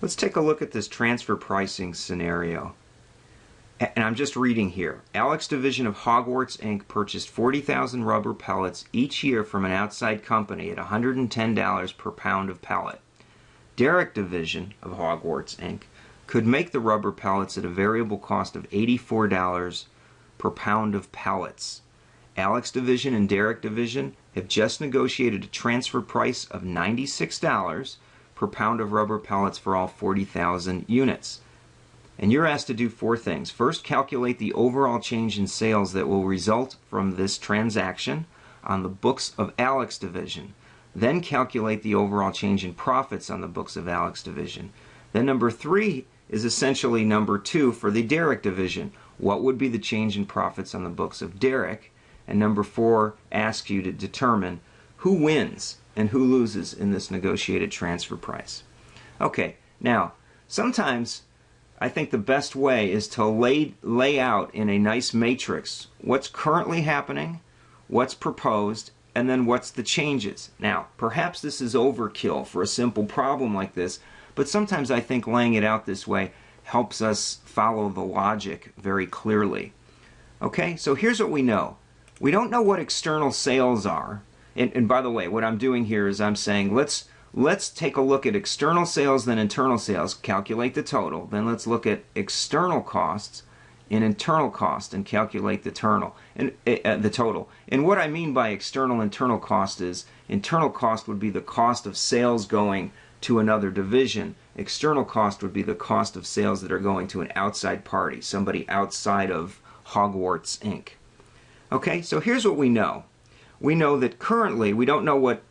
Let's take a look at this transfer pricing scenario. And I'm just reading here. Alex division of Hogwarts Inc. purchased 40,000 rubber pellets each year from an outside company at $110 per pound of pellet. Derek division of Hogwarts Inc. could make the rubber pellets at a variable cost of $84 per pound of pellets. Alex division and Derek division have just negotiated a transfer price of $96 per pound of rubber pellets for all 40,000 units. And you're asked to do four things. First, calculate the overall change in sales that will result from this transaction on the books of Alex division. Then calculate the overall change in profits on the books of Alex division. Then number 3 is essentially number 2 for the Derek division. What would be the change in profits on the books of Derek? And number 4 asks you to determine who wins and who loses in this negotiated transfer price. Okay, now sometimes I think the best way is to lay out in a nice matrix what's currently happening, what's proposed, and then what's the changes. Now, perhaps this is overkill for a simple problem like this, but sometimes I think laying it out this way helps us follow the logic very clearly. Okay, so here's what we know. We don't know what external sales are. And by the way, what I'm doing here is I'm saying let's take a look at external sales, then internal sales, calculate the total. Then let's look at external costs and internal cost and calculate the total. And what I mean by external internal cost is internal cost would be the cost of sales going to another division. External cost would be the cost of sales that are going to an outside party, somebody outside of Hogwarts Inc. Okay, so here's what we know. We know that currently we don't know what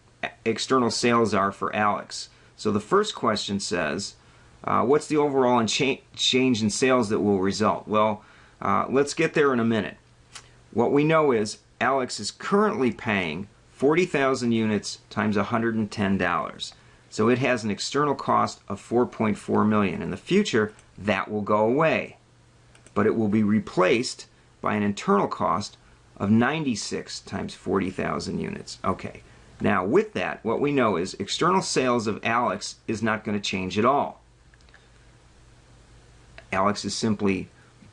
external sales are for Alex. So the first question says, what's the overall change in sales that will result? Well, let's get there in a minute. What we know is Alex is currently paying 40,000 units times $110. So it has an external cost of $4.4 million. In the future, that will go away. But it will be replaced by an internal cost of 96 times 40,000 units. Okay. Now, with that, what we know is external sales of Alex is not going to change at all. Alex is simply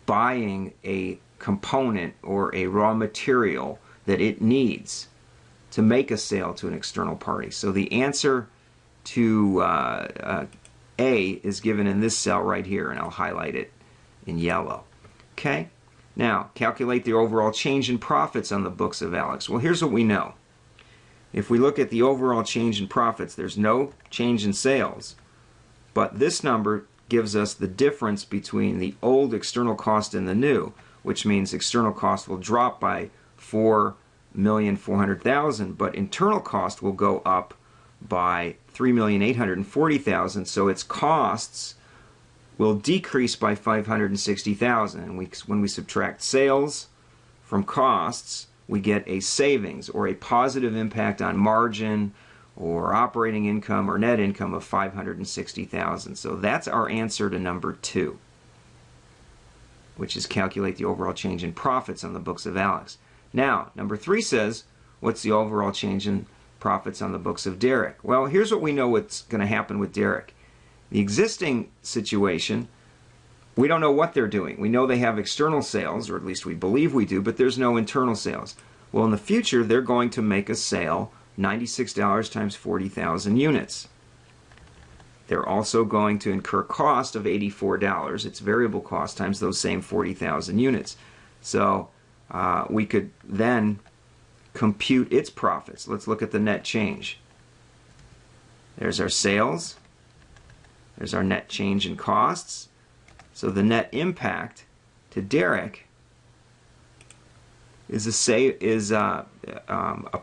buying a component or a raw material that it needs to make a sale to an external party. So the answer to A is given in this cell right here, and I'll highlight it in yellow. Okay? Now, calculate the overall change in profits on the books of Alex. Well, here's what we know. If we look at the overall change in profits, there's no change in sales, but this number gives us the difference between the old external cost and the new, which means external cost will drop by $4,400,000, but internal cost will go up by $3,840,000, so its costs will decrease by $560,000. And when we subtract sales from costs, we get a savings or a positive impact on margin or operating income or net income of $560,000. So that's our answer to number 2, which is calculate the overall change in profits on the books of Alex. Now, number 3 says, what's the overall change in profits on the books of Derek? Well, here's what we know what's going to happen with Derek. The existing situation, we don't know what they're doing. We know they have external sales, or at least we believe we do, but there's no internal sales. Well, in the future, they're going to make a sale, $96 times 40,000 units. They're also going to incur cost of $84. It's variable cost times those same 40,000 units. So we could then compute its profits. Let's look at the net change. There's our sales. There's our net change in costs. So the net impact to Derek is a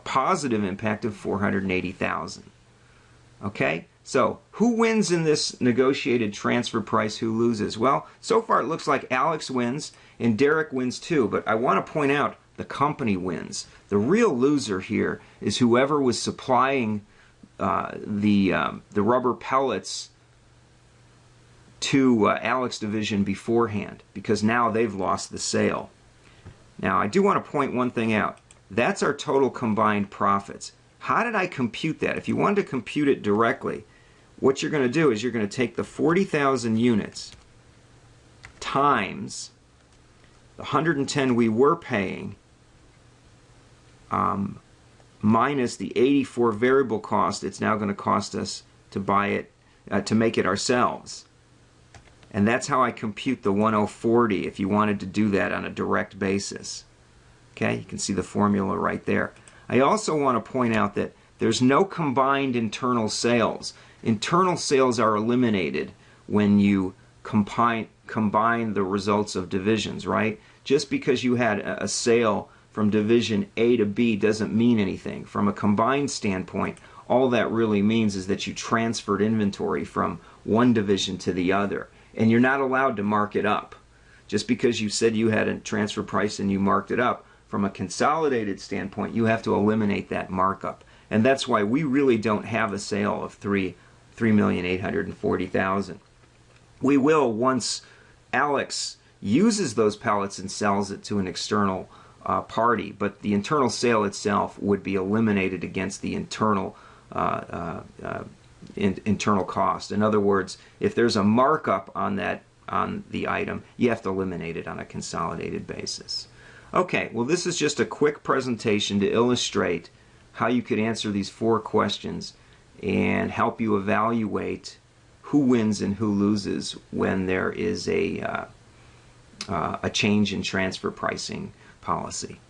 positive impact of $480,000. Okay? So who wins in this negotiated transfer price? Who loses? Well, so far it looks like Alex wins and Derek wins too, but I want to point out the company wins. The real loser here is whoever was supplying the rubber pellets to Alex division beforehand, because now they've lost the sale. Now, I do want to point one thing out. That's our total combined profits. How did I compute that? If you wanted to compute it directly, what you're going to do is you're going to take the 40,000 units times the 110 we were paying minus the 84 variable cost it's now going to cost us to buy it, to make it ourselves. And that's how I compute the 1040 if you wanted to do that on a direct basis. Okay, you can see the formula right there. I also want to point out that there's no combined internal sales. Internal sales are eliminated when you combine the results of divisions, right? Just because you had a sale from division A to B doesn't mean anything. From a combined standpoint, all that really means is that you transferred inventory from one division to the other. And you're not allowed to mark it up. Just because you said you had a transfer price and you marked it up, from a consolidated standpoint, you have to eliminate that markup. And that's why we really don't have a sale of 3,840,000. We will once Alex uses those pallets and sells it to an external party, but the internal sale itself would be eliminated against the internal internal cost. In other words, if there's a markup on the item, you have to eliminate it on a consolidated basis. Okay, well, this is just a quick presentation to illustrate how you could answer these 4 questions and help you evaluate who wins and who loses when there is a change in transfer pricing policy.